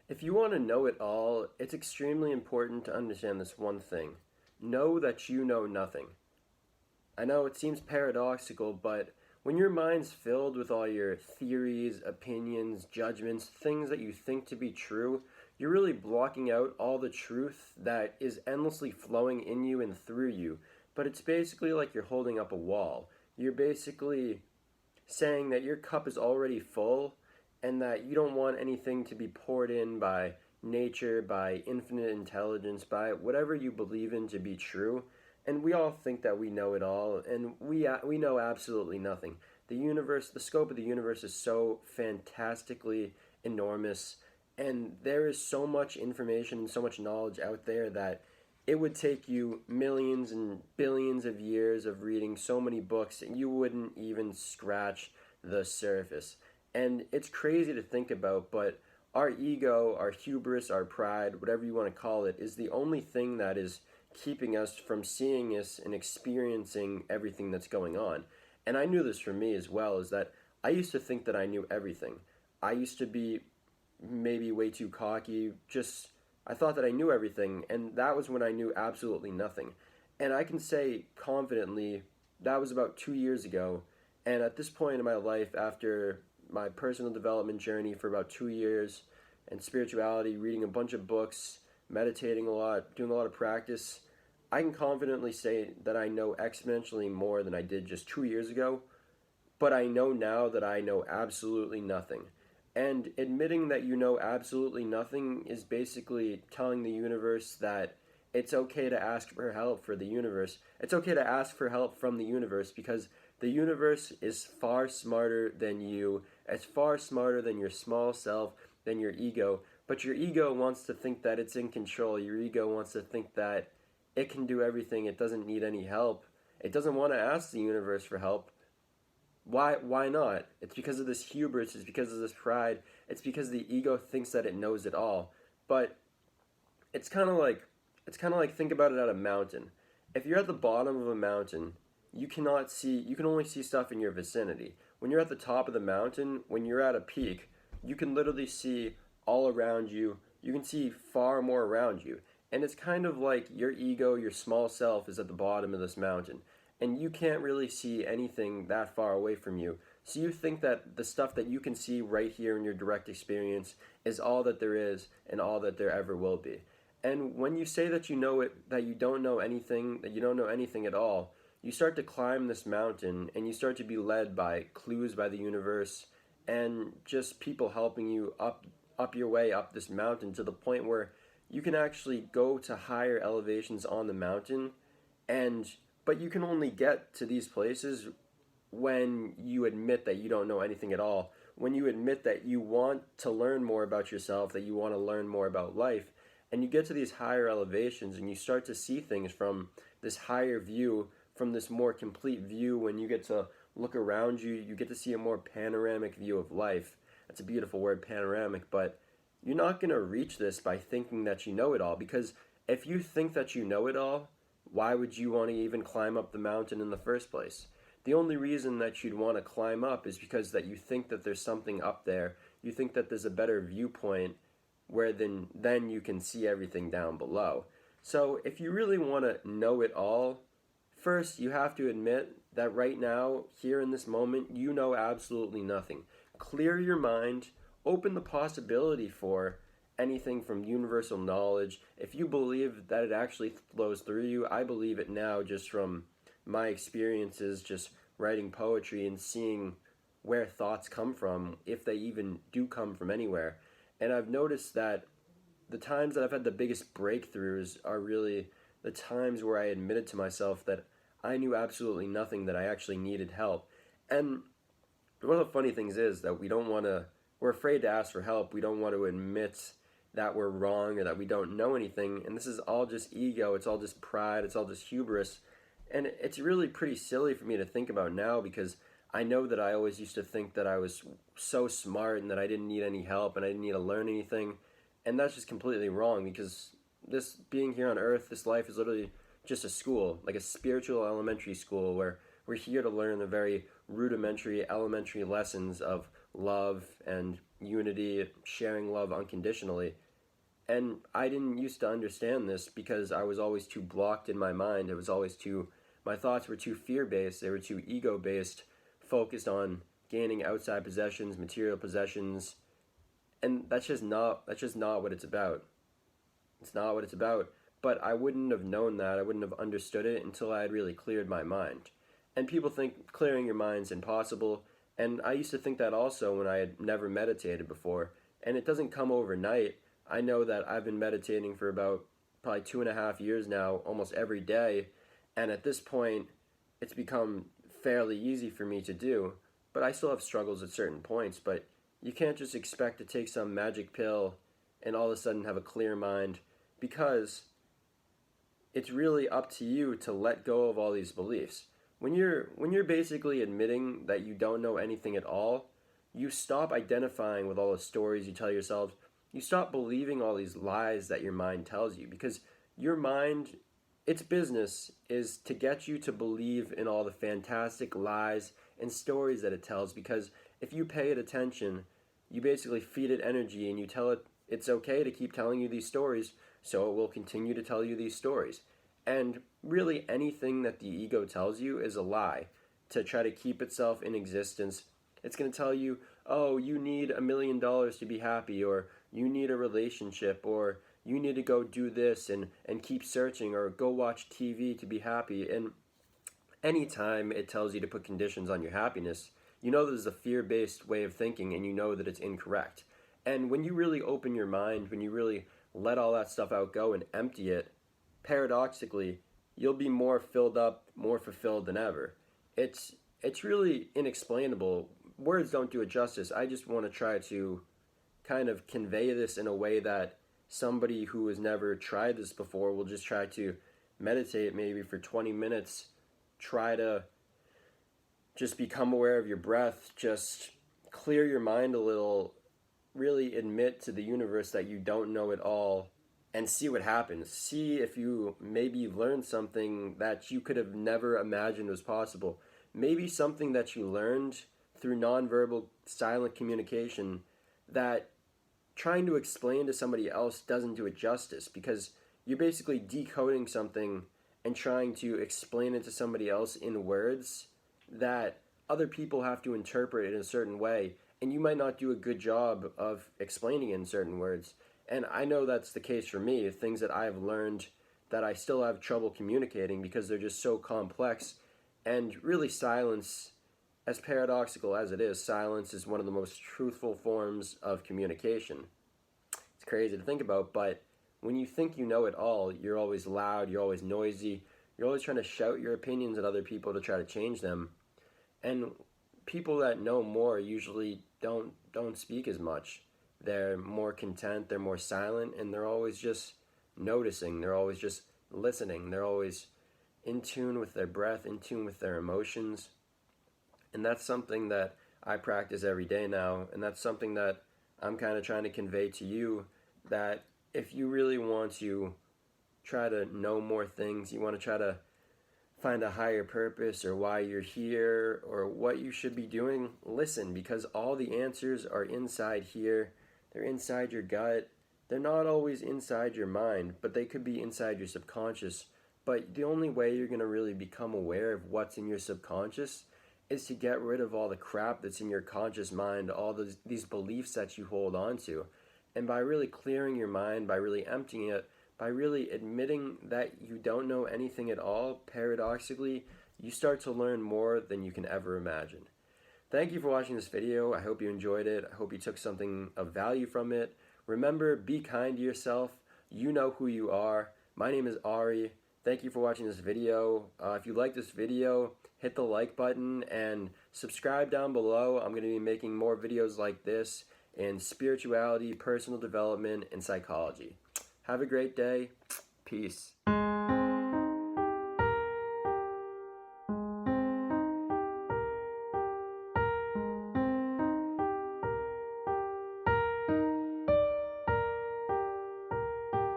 If you want to know it all, it's extremely important to understand this one thing. Know that you know nothing. I know it seems paradoxical, but when your mind's filled with all your theories, opinions, judgments, things that you think to be true, you're really blocking out all the truth that is endlessly flowing in you and through you. But it's basically like you're holding up a wall. You're basically saying that your cup is already full and that you don't want anything to be poured in by nature, by infinite intelligence, by whatever you believe in to be true. And we all think that we know it all, and we know absolutely nothing. The universe, the scope of the universe is so fantastically enormous, and there is so much information and so much knowledge out there that it would take you millions and billions of years of reading so many books and you wouldn't even scratch the surface. And it's crazy to think about, but our ego, our hubris, our pride, whatever you want to call it, is the only thing that is keeping us from seeing this and experiencing everything that's going on. And I knew this for me as well, is that I used to think that I knew everything. I used to be maybe way too cocky, just I thought that I knew everything, and that was when I knew absolutely nothing. And I can say confidently that was about 2 years ago. And at this point in my life, after my personal development journey for about 2 years, and spirituality, reading a bunch of books, meditating a lot, doing a lot of practice, I can confidently say that I know exponentially more than I did just 2 years ago. But I know now that I know absolutely nothing. And admitting that you know absolutely nothing is basically telling the universe that it's okay to ask for help for the universe. It's okay to ask for help from the universe because the universe is far smarter than you. It's far smarter than your small self, than your ego. But your ego wants to think that it's in control. Your ego wants to think that it can do everything. It doesn't need any help. It doesn't want to ask the universe for help. Why not? It's because of this hubris, it's because of this pride, it's because the ego thinks that it knows it all. But it's kind of like think about it at a mountain. If you're at the bottom of a mountain, you can only see stuff in your vicinity. When you're at the top of the mountain, when you're at a peak, you can literally see all around you. You can see far more around you. And it's kind of like your ego, your small self is at the bottom of this mountain and you can't really see anything that far away from you. So you think that the stuff that you can see right here in your direct experience is all that there is and all that there ever will be. And when you say that you know it, that you don't know anything, that you don't know anything at all, you start to climb this mountain and you start to be led by clues by the universe and just people helping you up your way up this mountain to the point where you can actually go to higher elevations on the mountain and but you can only get to these places when you admit that you don't know anything at all. When you admit that you want to learn more about yourself, that you want to learn more about life, and you get to these higher elevations and you start to see things from this higher view, from this more complete view, when you get to look around you, you get to see a more panoramic view of life. That's a beautiful word, panoramic, but you're not going to reach this by thinking that you know it all, because if you think that you know it all, why would you want to even climb up the mountain in the first place? The only reason that you'd want to climb up is because that you think that there's something up there. You think that there's a better viewpoint where then you can see everything down below. So if you really want to know it all, first you have to admit that right now, here in this moment, you know absolutely nothing. Clear your mind, open the possibility for anything from universal knowledge. If you believe that it actually flows through you, I believe it now just from my experiences just writing poetry and seeing where thoughts come from, if they even do come from anywhere. And I've noticed that the times that I've had the biggest breakthroughs are really the times where I admitted to myself that I knew absolutely nothing, that I actually needed help. And one of the funny things is that we're afraid to ask for help. We don't want to admit that we're wrong or that we don't know anything. And this is all just ego. It's all just pride. It's all just hubris. And it's really pretty silly for me to think about now because I know that I always used to think that I was so smart and that I didn't need any help and I didn't need to learn anything. And that's just completely wrong because this being here on earth, this life is literally just a school, like a spiritual elementary school where we're here to learn the very rudimentary, elementary lessons of love and unity, sharing love unconditionally. And I didn't used to understand this because I was always too blocked in my mind. It was always too, my thoughts were too fear-based, they were too ego-based, focused on gaining outside possessions, material possessions, and that's just not what it's about. It's not what it's about. But I wouldn't have known that. I wouldn't have understood it until I had really cleared my mind. And people think clearing your mind's impossible. And I used to think that also when I had never meditated before. And it doesn't come overnight. I know that I've been meditating for about probably 2.5 years now, almost every day. And at this point, it's become fairly easy for me to do. But I still have struggles at certain points. But you can't just expect to take some magic pill and all of a sudden have a clear mind, because it's really up to you to let go of all these beliefs. When you're basically admitting that you don't know anything at all, you stop identifying with all the stories you tell yourself. You stop believing all these lies that your mind tells you, because your mind, its business is to get you to believe in all the fantastic lies and stories that it tells, because if you pay it attention, you basically feed it energy and you tell it it's okay to keep telling you these stories, so it will continue to tell you these stories. And really, anything that the ego tells you is a lie to try to keep itself in existence. It's going to tell you, oh, you need $1 million to be happy, or you need a relationship, or you need to go do this and keep searching, or go watch TV to be happy. And anytime it tells you to put conditions on your happiness, you know this is a fear-based way of thinking, and you know that it's incorrect. And when you really open your mind, when you really let all that stuff out, go and empty it, paradoxically, you'll be more filled up, more fulfilled than ever. It's really inexplainable. Words don't do it justice. I just want to try to kind of convey this in a way that somebody who has never tried this before will just try to meditate maybe for 20 minutes, try to just become aware of your breath, just clear your mind a little, really admit to the universe that you don't know it all, and see what happens. See if you maybe learn something that you could have never imagined was possible. Maybe something that you learned through nonverbal silent communication that trying to explain to somebody else doesn't do it justice, because you're basically decoding something and trying to explain it to somebody else in words that other people have to interpret in a certain way, and you might not do a good job of explaining it in certain words. And I know that's the case for me, things that I've learned that I still have trouble communicating because they're just so complex. And really, silence, as paradoxical as it is, silence is one of the most truthful forms of communication. It's crazy to think about, but when you think you know it all, you're always loud, you're always noisy, you're always trying to shout your opinions at other people to try to change them. And people that know more usually don't speak as much. They're more content, they're more silent, and they're always just noticing, they're always just listening, they're always in tune with their breath, in tune with their emotions. And that's something that I practice every day now, and that's something that I'm kind of trying to convey to you, that if you really want to try to know more things, you want to try to find a higher purpose or why you're here or what you should be doing, listen, because all the answers are inside here. They're inside your gut. They're not always inside your mind, but they could be inside your subconscious. But the only way you're going to really become aware of what's in your subconscious is to get rid of all the crap that's in your conscious mind, all these beliefs that you hold on to. And by really clearing your mind, by really emptying it, by really admitting that you don't know anything at all, paradoxically, you start to learn more than you can ever imagine. Thank you for watching this video. I hope you enjoyed it. I hope you took something of value from it. Remember, be kind to yourself. You know who you are. My name is AR.E. Thank you for watching this video. If you like this video, hit the like button and subscribe down below. I'm going to be making more videos like this in spirituality, personal development, and psychology. Have a great day. Peace.